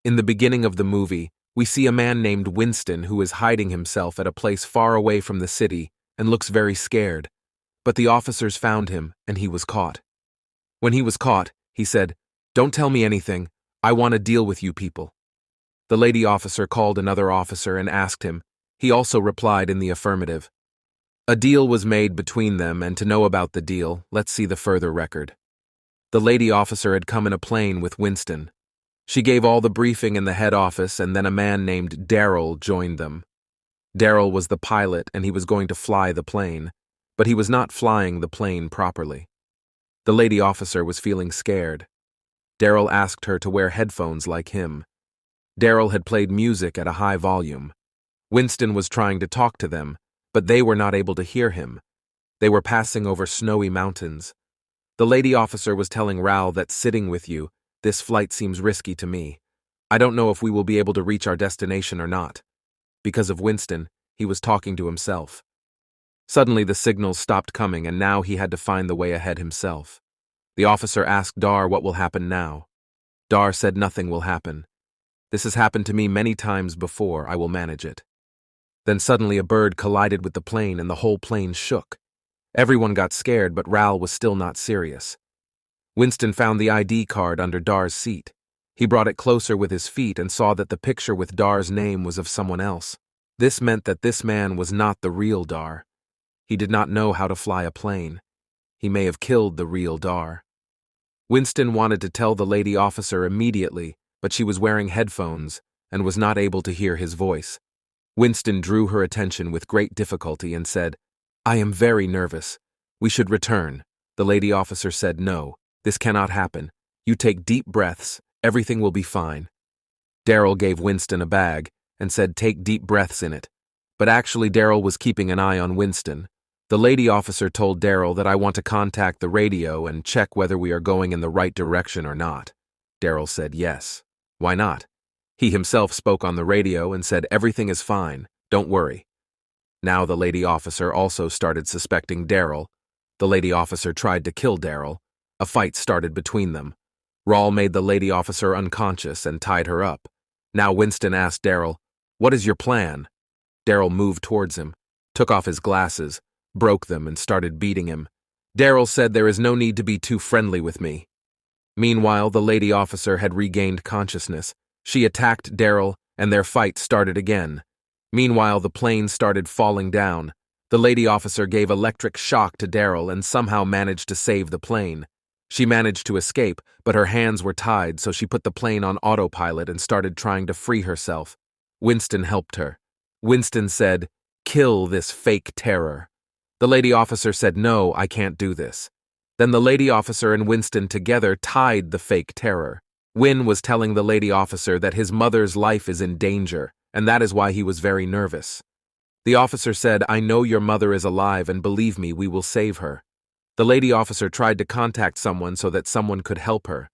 In the beginning of the movie, we see a man named Winston who is hiding himself at a place far away from the city and looks very scared. But the officers found him, and he was caught. When he was caught, he said, "Don't tell me anything. I want to deal with you people." The lady officer called another officer and asked him. He also replied in the affirmative. A deal was made between them, and to know about the deal, let's see the further record. The lady officer had come in a plane with Winston. She gave all the briefing in the head office, and then a man named Daryl joined them. Daryl was the pilot, and he was going to fly the plane, but he was not flying the plane properly. The lady officer was feeling scared. Daryl asked her to wear headphones like him. Daryl had played music at a high volume. Winston was trying to talk to them, but they were not able to hear him. They were passing over snowy mountains. The lady officer was telling Ral that sitting with you, this flight seems risky to me. I don't know if we will be able to reach our destination or not. Because of Winston, he was talking to himself. Suddenly the signals stopped coming, and now he had to find the way ahead himself. The officer asked Dar what will happen now. Dar said nothing will happen. This has happened to me many times before, I will manage it. Then suddenly a bird collided with the plane and the whole plane shook. Everyone got scared, but Ral was still not serious. Winston found the ID card under Dar's seat. He brought it closer with his feet and saw that the picture with Dar's name was of someone else. This meant that this man was not the real Dar. He did not know how to fly a plane. He may have killed the real Dar. Winston wanted to tell the lady officer immediately, but she was wearing headphones and was not able to hear his voice. Winston drew her attention with great difficulty and said, "I am very nervous. We should return." The lady officer said, "No, this cannot happen. You take deep breaths. Everything will be fine." Daryl gave Winston a bag and said, "Take deep breaths in it." But actually Daryl was keeping an eye on Winston. The lady officer told Daryl that I want to contact the radio and check whether we are going in the right direction or not. Daryl said yes. Why not? He himself spoke on the radio and said everything is fine, don't worry. Now the lady officer also started suspecting Daryl. The lady officer tried to kill Daryl. A fight started between them. Rawl made the lady officer unconscious and tied her up. Now Winston asked Daryl, "What is your plan?" Daryl moved towards him, took off his glasses, broke them, and started beating him. Daryl said, "There is no need to be too friendly with me." Meanwhile, the lady officer had regained consciousness. She attacked Daryl, and their fight started again. Meanwhile, the plane started falling down. The lady officer gave electric shock to Daryl and somehow managed to save the plane. She managed to escape, but her hands were tied, so she put the plane on autopilot and started trying to free herself. Winston helped her. Winston said, "Kill this fake terror." The lady officer said, "No, I can't do this." Then the lady officer and Winston together tied the fake terror. Win was telling the lady officer that his mother's life is in danger, and that is why he was very nervous. The officer said, "I know your mother is alive, and believe me, we will save her." The lady officer tried to contact someone so that someone could help her.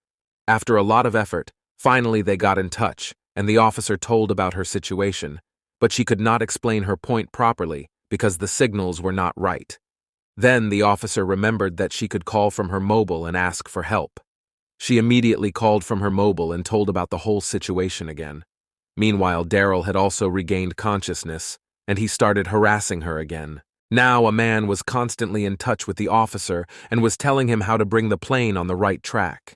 After a lot of effort, finally they got in touch, and the officer told about her situation, but she could not explain her point properly because the signals were not right. Then the officer remembered that she could call from her mobile and ask for help. She immediately called from her mobile and told about the whole situation again. Meanwhile, Daryl had also regained consciousness, and he started harassing her again. Now a man was constantly in touch with the officer and was telling him how to bring the plane on the right track.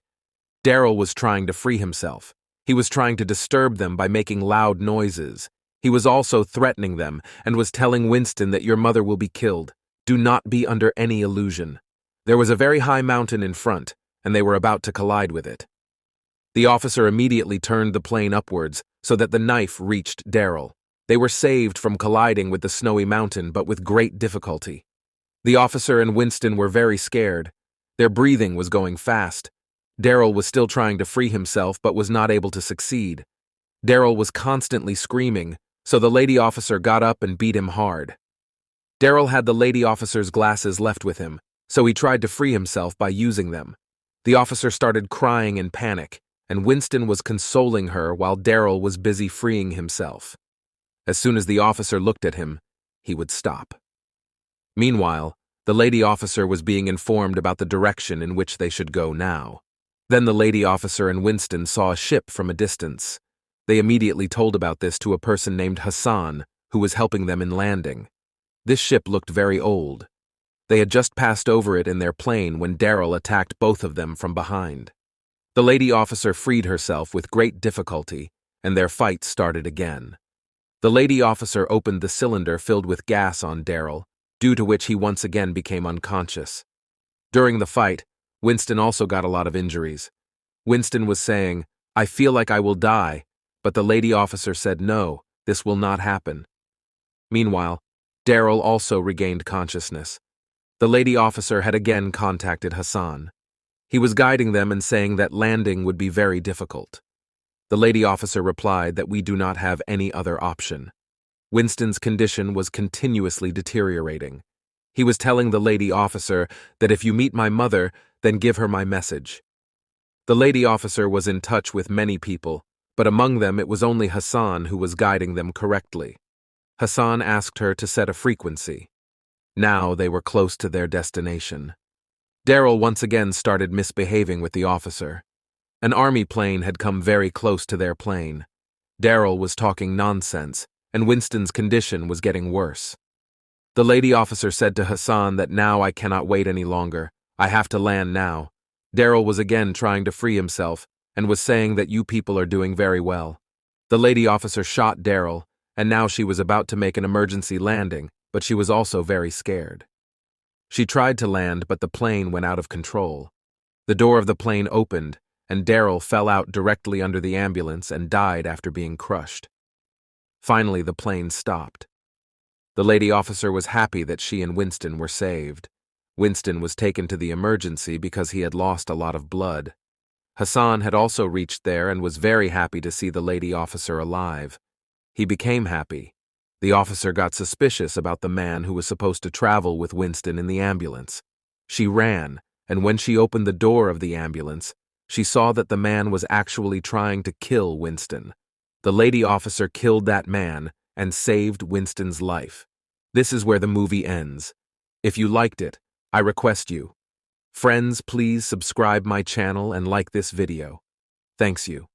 Daryl was trying to free himself. He was trying to disturb them by making loud noises. He was also threatening them and was telling Winston that your mother will be killed. Do not be under any illusion. There was a very high mountain in front, and they were about to collide with it. The officer immediately turned the plane upwards so that the knife reached Daryl. They were saved from colliding with the snowy mountain, but with great difficulty. The officer and Winston were very scared. Their breathing was going fast. Daryl was still trying to free himself, but was not able to succeed. Daryl was constantly screaming, so the lady officer got up and beat him hard. Daryl had the lady officer's glasses left with him, so he tried to free himself by using them. The officer started crying in panic, and Winston was consoling her while Daryl was busy freeing himself. As soon as the officer looked at him, he would stop. Meanwhile, the lady officer was being informed about the direction in which they should go now. Then the lady officer and Winston saw a ship from a distance. They immediately told about this to a person named Hassan, who was helping them in landing. This ship looked very old. They had just passed over it in their plane when Daryl attacked both of them from behind. The lady officer freed herself with great difficulty, and their fight started again. The lady officer opened the cylinder filled with gas on Daryl, due to which he once again became unconscious. During the fight, Winston also got a lot of injuries. Winston was saying, "I feel like I will die," but the lady officer said, "No, this will not happen." Meanwhile, Daryl also regained consciousness. The lady officer had again contacted Hassan. He was guiding them and saying that landing would be very difficult. The lady officer replied that we do not have any other option. Winston's condition was continuously deteriorating. He was telling the lady officer that if you meet my mother, then give her my message. The lady officer was in touch with many people, but among them it was only Hassan who was guiding them correctly. Hassan asked her to set a frequency. Now they were close to their destination. Daryl once again started misbehaving with the officer. An army plane had come very close to their plane. Daryl was talking nonsense, and Winston's condition was getting worse. The lady officer said to Hassan that now I cannot wait any longer. I have to land now. Daryl was again trying to free himself and was saying that you people are doing very well. The lady officer shot Daryl, and now she was about to make an emergency landing, but she was also very scared. She tried to land, but the plane went out of control. The door of the plane opened, and Daryl fell out directly under the ambulance and died after being crushed. Finally, the plane stopped. The lady officer was happy that she and Winston were saved. Winston was taken to the emergency because he had lost a lot of blood. Hassan had also reached there and was very happy to see the lady officer alive. He became happy. The officer got suspicious about the man who was supposed to travel with Winston in the ambulance. She ran, and when she opened the door of the ambulance, she saw that the man was actually trying to kill Winston. The lady officer killed that man and saved Winston's life. This is where the movie ends. If you liked it, I request you. Friends, please subscribe my channel and like this video. Thanks you.